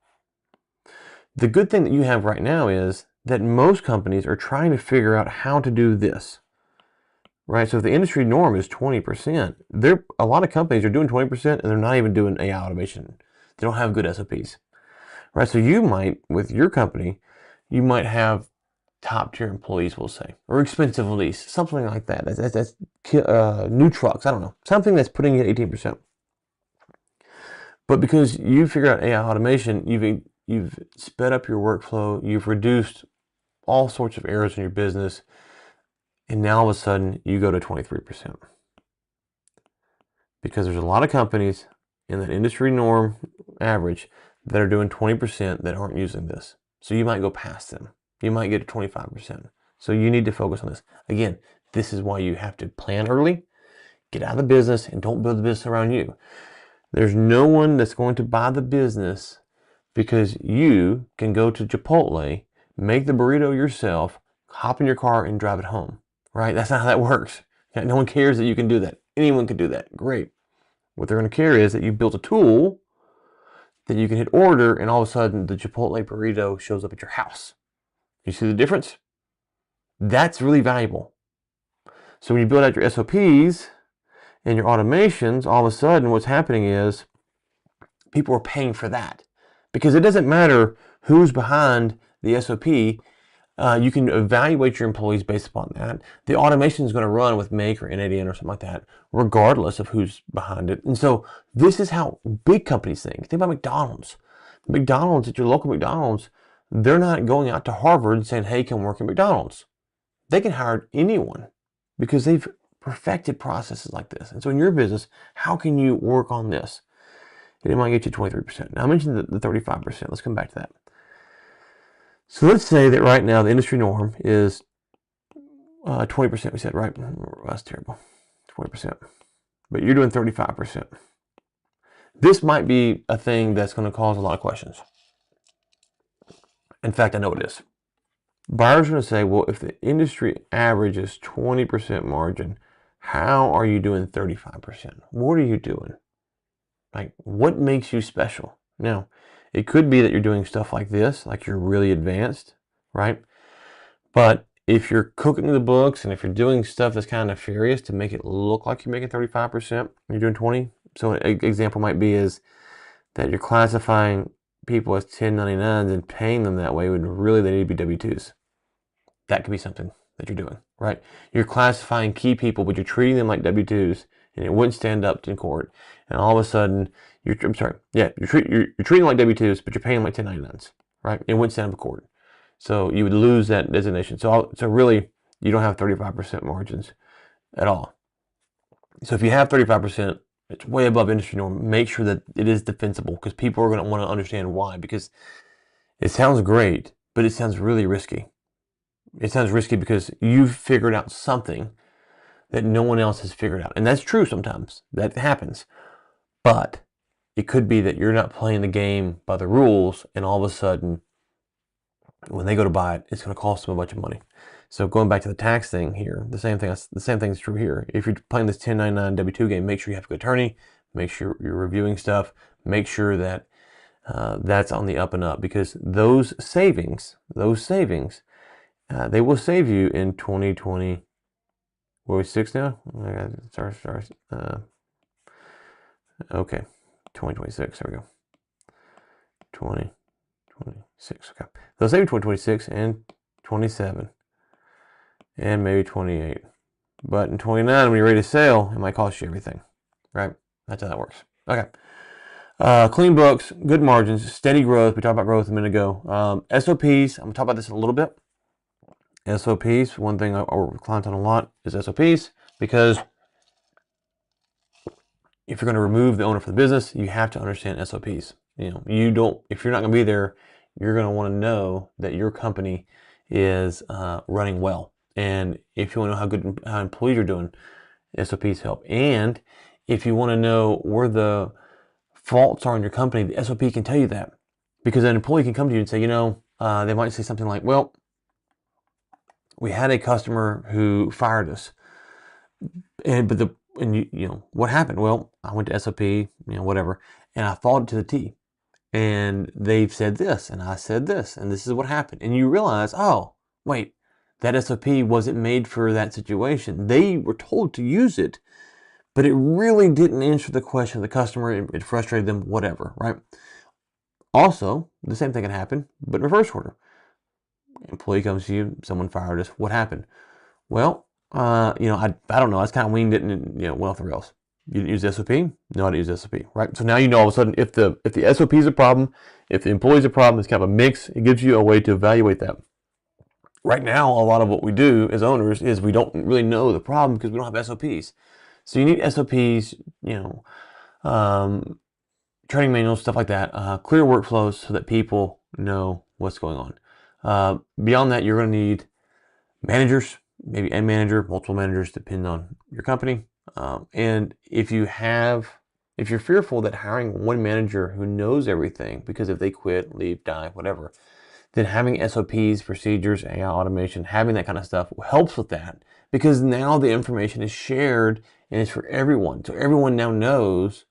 The good thing that you have right now is that most companies are trying to figure out how to do this, right? So if the industry norm is 20%, a lot of companies are doing 20% and they're not even doing AI automation. They don't have good SOPs, right? So you might, with your company, you might have top tier employees, we'll say, or expensive lease, something like that. That's new trucks. I don't know, something that's putting you at 18%. But because you figure out AI automation, you've sped up your workflow, you've reduced all sorts of errors in your business, and now all of a sudden you go to 23%. Because there's a lot of companies in that industry norm average that are doing 20% that aren't using this. So you might go past them. You might get to 25%. So you need to focus on this. Again, this is why you have to plan early, get out of the business, and don't build the business around you. There's no one that's going to buy the business because you can go to Chipotle, make the burrito yourself, hop in your car and drive it home, right? That's not how that works. No one cares that you can do that. Anyone can do that. Great. What they're going to care is that you built a tool that you can hit order and all of a sudden the Chipotle burrito shows up at your house. You see the difference? That's really valuable. So when you build out your SOPs and your automations, all of a sudden what's happening is people are paying for that. Because it doesn't matter who's behind the SOP, you can evaluate your employees based upon that. The automation is going to run with Make or N8N or something like that, regardless of who's behind it. And so this is how big companies think. Think about McDonald's. McDonald's, at your local McDonald's, they're not going out to Harvard and saying, hey, come work at McDonald's. They can hire anyone because they've perfected processes like this. And so in your business, how can you work on this? It might get you 23%. Now I mentioned the 35%. Let's come back to that. So let's say that right now the industry norm is 20%. We said, right? That's terrible. 20%. But you're doing 35%. This might be a thing that's going to cause a lot of questions. In fact, I know it is. Buyers are going to say, well, if the industry average is 20% margin, how are you doing 35%? What are you doing? Like, what makes you special? Now, it could be that you're doing stuff like this, like you're really advanced, right? But if you're cooking the books and if you're doing stuff that's kind of nefarious to make it look like you're making 35%, you're doing 20. So an example might be is that you're classifying people as 1099s and paying them that way when really they need to be W-2s. That could be something that you're doing, right? You're classifying key people, but you're treating them like W-2s, and it wouldn't stand up in court. And all of a sudden, you're treating them like W-2s, but you're paying them like 1099s, right? It wouldn't stand up in court. So you would lose that designation. So really, you don't have 35% margins at all. So if you have 35%, it's way above industry norm. Make sure that it is defensible because people are going to want to understand why. Because it sounds great, but it sounds really risky. It sounds risky because you've figured out something that no one else has figured out. And that's true sometimes. That happens. But it could be that you're not playing the game by the rules, and all of a sudden, when they go to buy it, it's going to cost them a bunch of money. So going back to the tax thing here, the same thing is true here. If you're playing this 1099 W-2 game, make sure you have a good attorney. Make sure you're reviewing stuff. Make sure that that's on the up and up, because those savings, they will save you in 2020. What are we, 6 now? Sorry. Okay, 2026. There we go. 2026. Okay, they'll save you 2026 and 27, and maybe 28. But in 29, when you're ready to sell, it might cost you everything, right? That's how that works. Okay. Clean books, good margins, steady growth. We talked about growth a minute ago. SOPs, I'm going to talk about this in a little bit. SOPs, one thing I work with clients on a lot is SOPs, because if you're going to remove the owner from the business, you have to understand SOPs. If you're not going to be there, you're going to want to know that your company is running well. And if you want to know how employees are doing, SOPs help. And if you want to know where the faults are in your company, the SOP can tell you that, because an employee can come to you and say, they might say something like, well, we had a customer who fired us, and what happened? Well, I went to SOP, whatever, and I followed it to the T, and they've said this, and I said this, and this is what happened. And you realize, oh, wait, that SOP wasn't made for that situation. They were told to use it, but it really didn't answer the question of the customer. It frustrated them, whatever, right? Also, the same thing can happen, but in reverse order. Employee comes to you, someone fired us. What happened? Well, I don't know. I just kind of winged it and went off the rails. You didn't use SOP? No, I didn't use SOP, right? So now all of a sudden, if the SOP is a problem, if the employee is a problem, it's kind of a mix. It gives you a way to evaluate that. Right now, a lot of what we do as owners is we don't really know the problem because we don't have SOPs. So you need SOPs, training manuals, stuff like that, clear workflows so that people know what's going on. Beyond that, you're going to need managers, maybe end manager, multiple managers, depending on your company. And if you're fearful that hiring one manager who knows everything, because if they quit, leave, die, whatever, then having SOPs, procedures, AI automation, having that kind of stuff helps with that, because now the information is shared and it's for everyone. So everyone now knows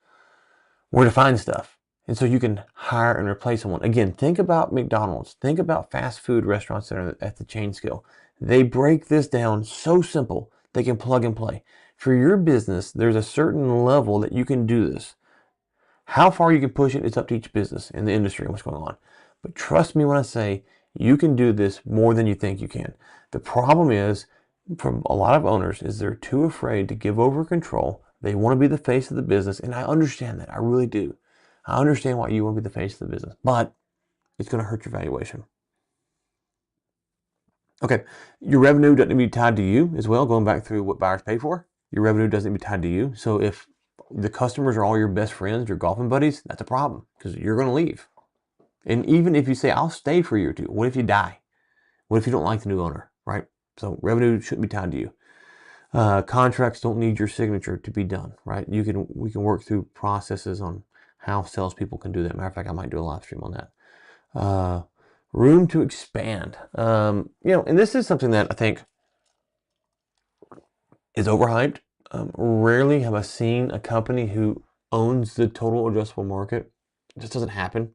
where to find stuff. And so you can hire and replace someone. Again, think about McDonald's. Think about fast food restaurants that are at the chain scale. They break this down so simple, they can plug and play. For your business, there's a certain level that you can do this. How far you can push it, it's up to each business and the industry and what's going on. But trust me when I say you can do this more than you think you can. The problem is, from a lot of owners, is they're too afraid to give over control. They want to be the face of the business, and I understand that. I really do. I understand why you want to be the face of the business, but it's going to hurt your valuation. Okay, your revenue doesn't need to be tied to you as well. Going back through what buyers pay for, your revenue doesn't need to be tied to you. So if the customers are all your best friends, your golfing buddies, that's a problem, because you're going to leave. And even if you say, I'll stay for a year or two, what if you die? What if you don't like the new owner, right? So revenue shouldn't be tied to you. Contracts don't need your signature to be done, right? We can work through processes on how salespeople can do that. Matter of fact, I might do a live stream on that. Room to expand. And this is something that I think is overhyped. Rarely have I seen a company who owns the total addressable market. It just doesn't happen.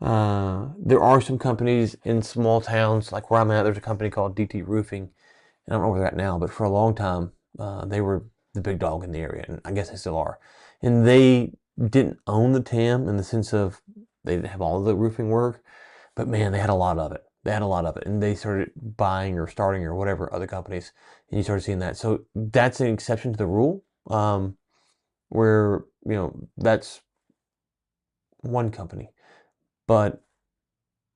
There are some companies in small towns, like where I'm at. There's a company called DT Roofing, and I don't know where they're at now, but for a long time, they were the big dog in the area, and I guess they still are. And they didn't own the TAM in the sense of they didn't have all of the roofing work, but man, they had a lot of it. And they started buying or starting or whatever other companies, and you started seeing that. So that's an exception to the rule, where that's one company. But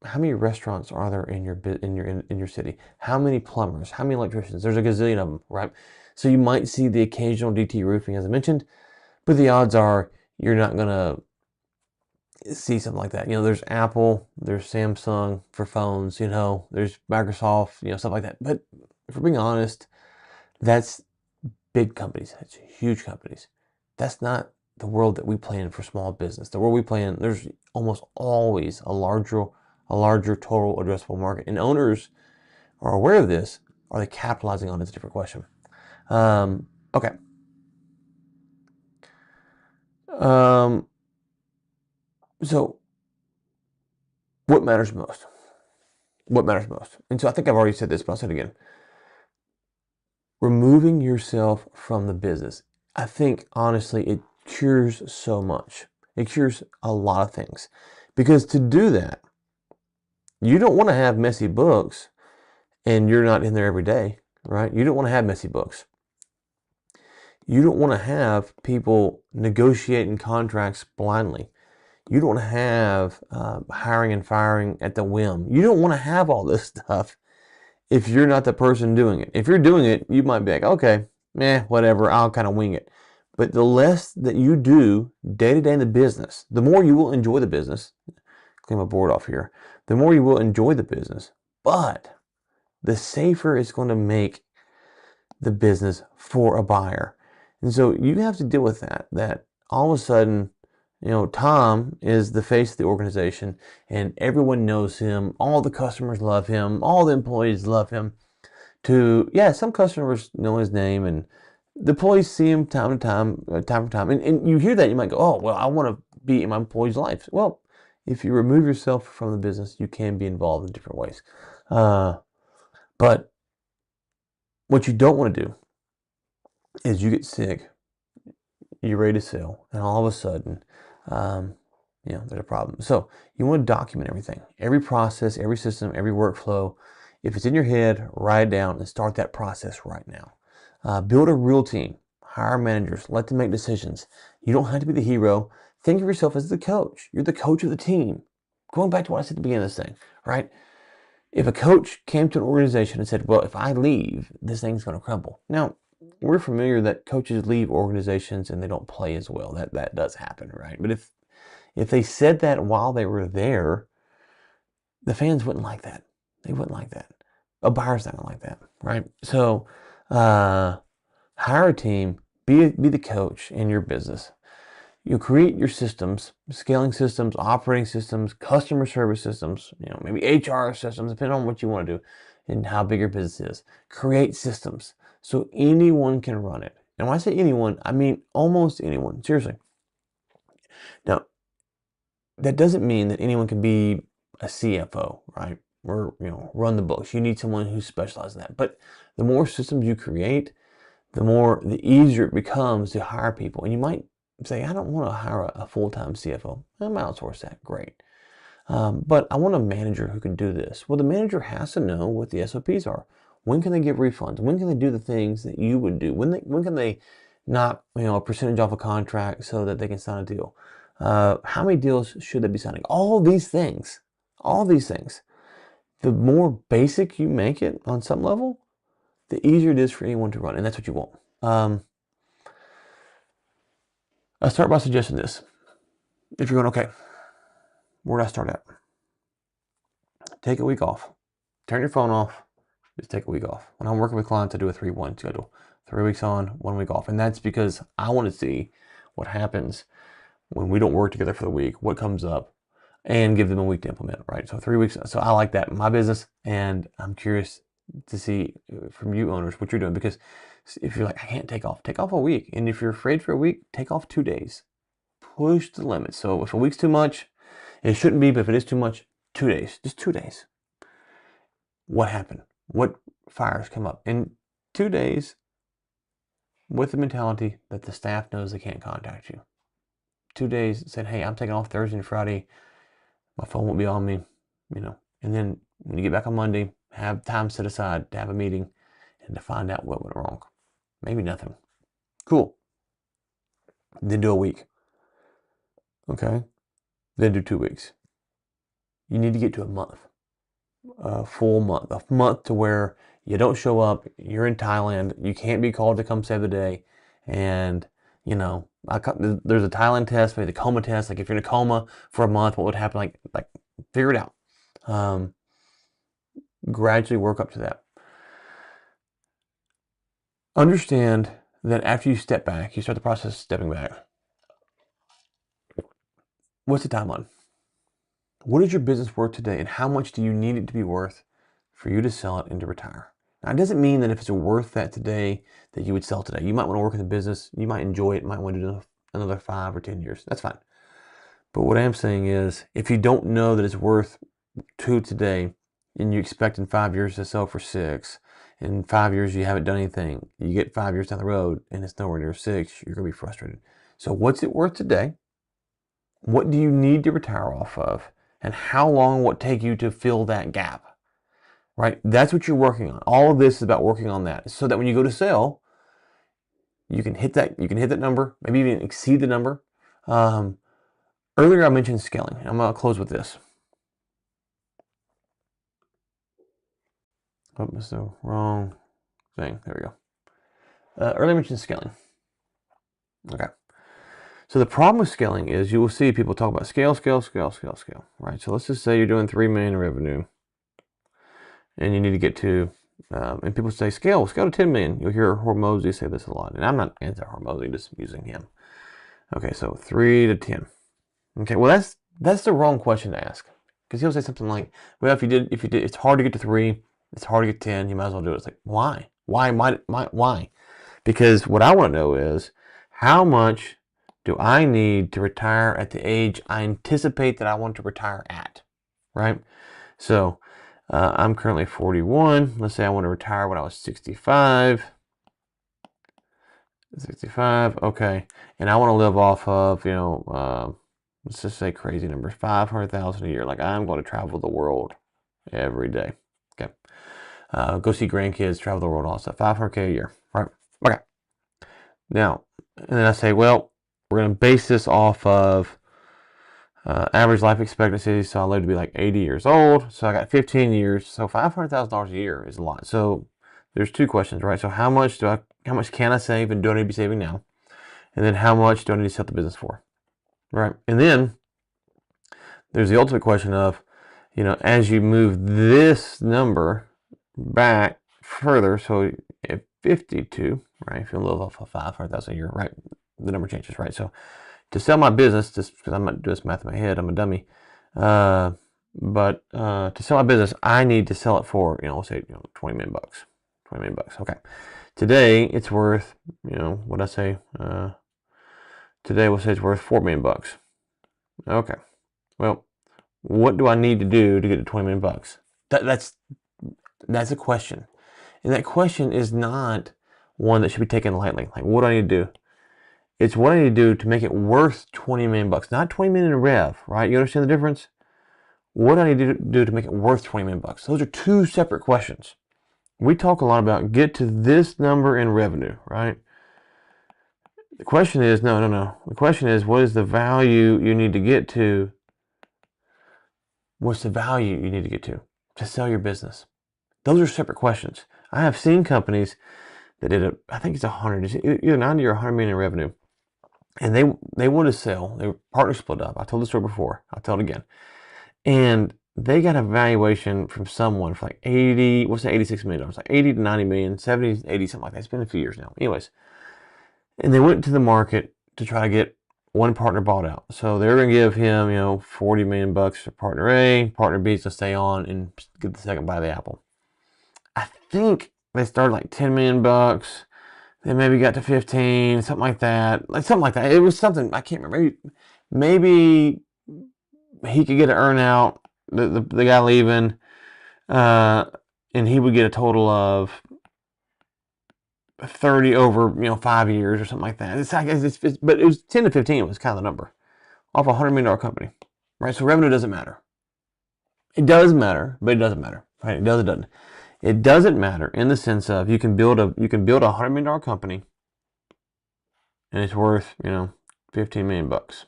how many restaurants are there in your city? How many plumbers? How many electricians? There's a gazillion of them, right? So you might see the occasional DT Roofing, as I mentioned, but the odds are you're not gonna see something like that. There's Apple, there's Samsung for phones, there's Microsoft, stuff like that. But if we're being honest, that's big companies, that's huge companies. That's not the world that we play in for small business. The world we play in, there's almost always a larger total addressable market. And owners are aware of this. Are they capitalizing on it? It's a different question. Okay. So what matters most? What matters most? And so I think I've already said this, but I'll say it again. Removing yourself from the business. I think, honestly, it cures so much. It cures a lot of things. Because to do that, you don't want to have messy books and you're not in there every day, right? You don't want to have messy books. You don't want to have people negotiating contracts blindly. You don't want to have hiring and firing at the whim. You don't want to have all this stuff if you're not the person doing it. If you're doing it, you might be like, okay, whatever, I'll kind of wing it. But the less that you do day to day in the business, the more you will enjoy the business. Clean my board off here. The more you will enjoy the business, but the safer it's going to make the business for a buyer. And so you have to deal with that all of a sudden, Tom is the face of the organization and everyone knows him. All the customers love him. All the employees love him. Some customers know his name and the employees see him time to time. And you hear that, you might go, oh, well, I want to be in my employee's life. Well, if you remove yourself from the business, you can be involved in different ways. But what you don't want to do is you get sick, you're ready to sell, and all of a sudden, there's a problem. So you want to document everything, every process, every system, every workflow. If it's in your head, write it down and start that process right now. Build a real team, hire managers, let them make decisions. You don't have to be the hero. Think of yourself as the coach. You're the coach of the team. Going back to what I said at the beginning of this thing, right? If a coach came to an organization and said, well, if I leave, this thing's going to crumble. Now, we're familiar that coaches leave organizations and they don't play as well. That does happen, right? But if they said that while they were there, the fans wouldn't like that. They wouldn't like that. A buyer's not going to like that, right? So hire a team, be the coach in your business. You create your systems, scaling systems, operating systems, customer service systems, maybe HR systems, depending on what you want to do and how big your business is. Create systems so anyone can run it. And when I say anyone, I mean almost anyone, seriously. Now, that doesn't mean that anyone can be a CFO, right? Or, run the books. You need someone who specializes in that. But the more systems you create, the easier it becomes to hire people. And you might say, I don't want to hire a full-time CFO. I'm outsource that. Great. But I want a manager who can do this. Well, the manager has to know what the SOPs are. When can they give refunds? When can they do the things that you would do? When can they knock a percentage off a contract so that they can sign a deal? How many deals should they be signing? All these things. The more basic you make it on some level, the easier it is for anyone to run, and that's what you want. I'll start by suggesting this. If you're going, okay, where do I start at? Take a week off. Turn your phone off. Just take a week off. When I'm working with clients, I do a 3-1 schedule. 3 weeks on, 1 week off. And that's because I want to see what happens when we don't work together for the week, what comes up, and give them a week to implement, right? So 3 weeks. So I like that in my business, and I'm curious to see from you owners what you're doing, because if you're like, I can't take off a week. And if you're afraid for a week, take off 2 days. Push the limit. So if a week's too much, it shouldn't be, but if it is too much, 2 days, just 2 days. What happened? What fires come up? In 2 days, with the mentality that the staff knows they can't contact you. 2 days said, hey, I'm taking off Thursday and Friday. My phone won't be on me, And then when you get back on Monday, have time set aside to have a meeting and to find out what went wrong. Maybe nothing. Cool. Then do a week. Okay. Then do 2 weeks. You need to get to a month. A full month. A month to where you don't show up, you're in Thailand, you can't be called to come save the day, and there's a Thailand test, maybe the coma test. Like if you're in a coma for a month, what would happen? Like figure it out. Gradually work up to that. Understand that after you step back, you start the process of stepping back. What's the timeline? What is your business worth today, and how much do you need it to be worth for you to sell it and to retire? Now, it doesn't mean that if it's worth that today, that you would sell today. You might want to work in the business. You might enjoy it. You might want to do another 5 or 10 years. That's fine. But what I am saying is, if you don't know that it's worth 2 today, and you expect in 5 years to sell for 6, in 5 years you haven't done anything, you get 5 years down the road and it's nowhere near 6, you're going to be frustrated. So what's it worth today? What do you need to retire off of? And how long will it take you to fill that gap? Right? That's what you're working on. All of this is about working on that, so that when you go to sell, you can hit that number, maybe even exceed the number. Earlier I mentioned scaling. I'm going to close with this. Oh, that's the wrong thing. There we go. Earlier I mentioned scaling. Okay. So the problem with scaling is you will see people talk about scale, right? So let's just say you're doing 3 million in revenue and you need to get to, and people say scale to 10 million. You'll hear Hormozi say this a lot, and I'm not anti-Hormozi, just using him. Okay, so 3 to 10. Okay, well that's the wrong question to ask, because he'll say something like, well, if you did, it's hard to get to 3, it's hard to get 10, you might as well do it. It's like, why? Why? Because what I want to know is, how much do I need to retire at the age I anticipate that I want to retire at, right? So I'm currently 41. Let's say I want to retire when I was 65. 65, okay. And I want to live off of, let's just say crazy numbers, 500,000 a year. Like, I'm going to travel the world every day. Okay. Go see grandkids, travel the world, all that stuff. 500K a year, right? Okay. Now, and then I say, well, we're going to base this off of average life expectancy. So I live to be like 80 years old. So I got 15 years. So $500,000 a year is a lot. So there's 2 questions, right? So how much can I save, and do I need to be saving now? And then how much do I need to set the business for, right? And then there's the ultimate question of, as you move this number back further, so at 52, right? If you live off of 500,000 a year, right? The number changes, right? So to sell my business, just because I'm not doing this math in my head, I'm a dummy. But to sell my business, I need to sell it for, let's say, 20 million bucks. 20 million bucks. Okay. Today it's worth, what I say? Today we'll say it's worth 4 million bucks. Okay. Well, what do I need to do to get to 20 million bucks? That's a question. And that question is not one that should be taken lightly. Like, what do I need to do? It's what I need to do to make it worth 20 million bucks, not 20 million in rev, right? You understand the difference? What do I need to do to make it worth 20 million bucks? Those are 2 separate questions. We talk a lot about get to this number in revenue, right? The question is, no. The question is, what is the value you need to get to? What's the value you need to get to sell your business? Those are separate questions. I have seen companies that did I think it's 100, either 90 or 100 million in revenue. And they want to sell. They were partner split up. I told the story before. I'll tell it again. And they got a valuation from someone for like 86 million dollars, like 80 to 90 million, 70, 80, something like that. It's been a few years now. Anyways, and they went to the market to try to get one partner bought out. So they're going to give him, 40 million bucks for partner A. Partner B is to stay on and get the second bite of the apple. I think they started like 10 million bucks. Then maybe got to 15, something like that. It was something, I can't remember. Maybe he could get an earn out, the guy leaving, and he would get a total of 30 over 5 years or something like that. But it was 10 to 15 was kind of the number off a $100 million company, right? So revenue doesn't matter. It does matter, but it doesn't matter, right? It doesn't. It doesn't matter in the sense of you can build a $100 million company, and it's worth 15 million bucks.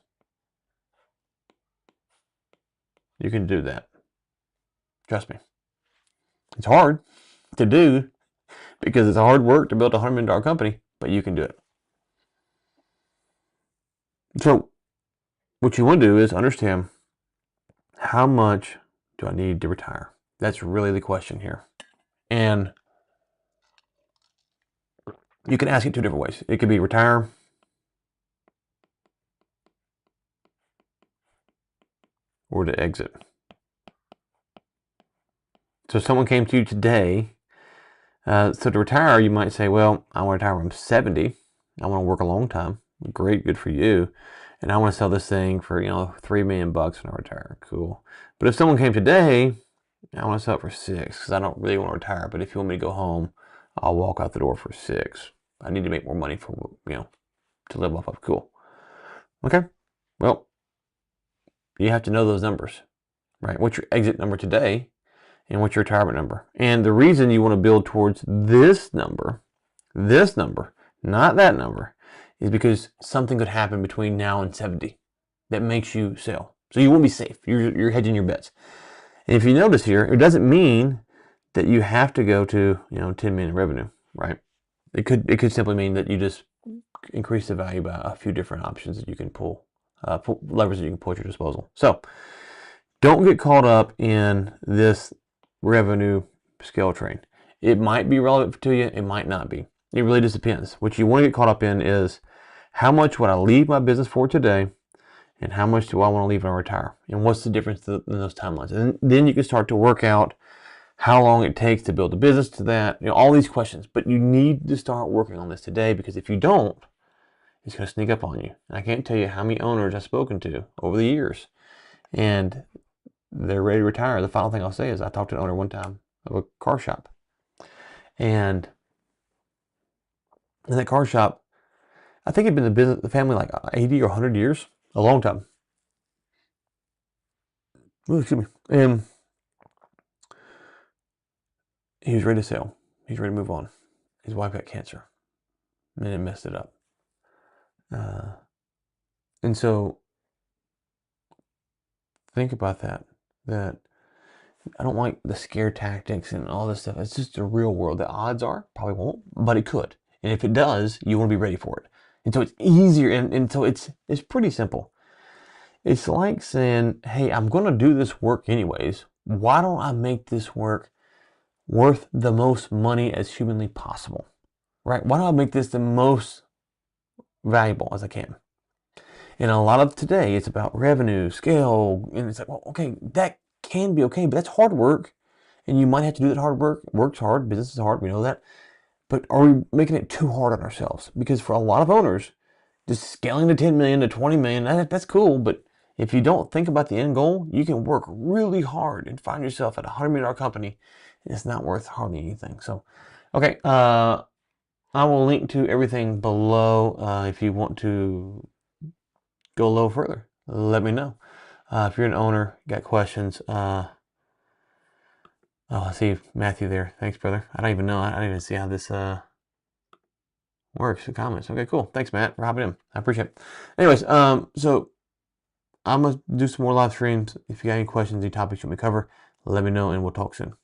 You can do that. Trust me. It's hard to do because it's hard work to build a $100 million company, but you can do it. So what you want to do is understand, how much do I need to retire? That's really the question here. And You can ask it two different ways. It could be retire, or to exit. So if someone came to you today, so to retire, you might say, well, I want to retire when I'm 70. I want to work a long time. Great, good for you. And I want to sell this thing for, $3 million when I retire. Cool. But if someone came today, I want to sell it for 6 because I don't really want to retire. But if you want me to go home, I'll walk out the door for 6. I need to make more money for, to live off of. Cool. Okay. Well, you have to know those numbers, right? What's your exit number today and what's your retirement number? And the reason you want to build towards this number, not that number, is because something could happen between now and 70 that makes you sell. So you won't be safe. You're hedging your bets. And if you notice here, it doesn't mean that you have to go to 10 million in revenue, right? It could simply mean that you just increase the value by a few different options that you can pull levers that you can pull at your disposal. So don't get caught up in this revenue scale train. It might be relevant to you, it might not be. It really just depends. What you want to get caught up in is how much would I leave my business for today, and how much do I want to leave when I retire, and what's the difference in those timelines. And then you can start to work out how long it takes to build a business to that, all these questions. But you need to start working on this today, because if you don't, it's going to sneak up on you. And I can't tell you how many owners I've spoken to over the years, and they're ready to retire. The final thing I'll say is I talked to an owner one time of a car shop. And in that car shop, I think he'd been in the family like 80 or 100 years, a long time. Ooh, excuse me. And he was ready to sell. He's ready to move on. His wife got cancer, and it messed it up. And so think about that I don't like the scare tactics and all this stuff. It's just the real world. The odds are probably won't, but it could. And if it does, you want to be ready for it. And so it's easier, and so it's pretty simple. It's like saying, hey, I'm going to do this work anyways. Why don't I make this work worth the most money as humanly possible? Right? Why don't I make this the most valuable as I can? And a lot of today, it's about revenue, scale, and it's like, well, okay, that can be okay, but that's hard work, and you might have to do that hard work. Work's hard, business is hard, we know that. But are we making it too hard on ourselves? Because for a lot of owners, just scaling to 10 million to 20 million, that's cool, but if you don't think about the end goal, you can work really hard and find yourself at a $100 million company, and it's not worth hardly anything. So, okay, I will link to everything below if you want to go a little further. Let me know. If you're an owner, got questions, oh, I see Matthew there. Thanks, brother. I don't even know. I don't even see how this works. The comments. Okay, cool. Thanks, Matt, for hopping in. I appreciate it. Anyways, so I'm going to do some more live streams. If you got any questions, any topics you want me to cover, let me know, and we'll talk soon.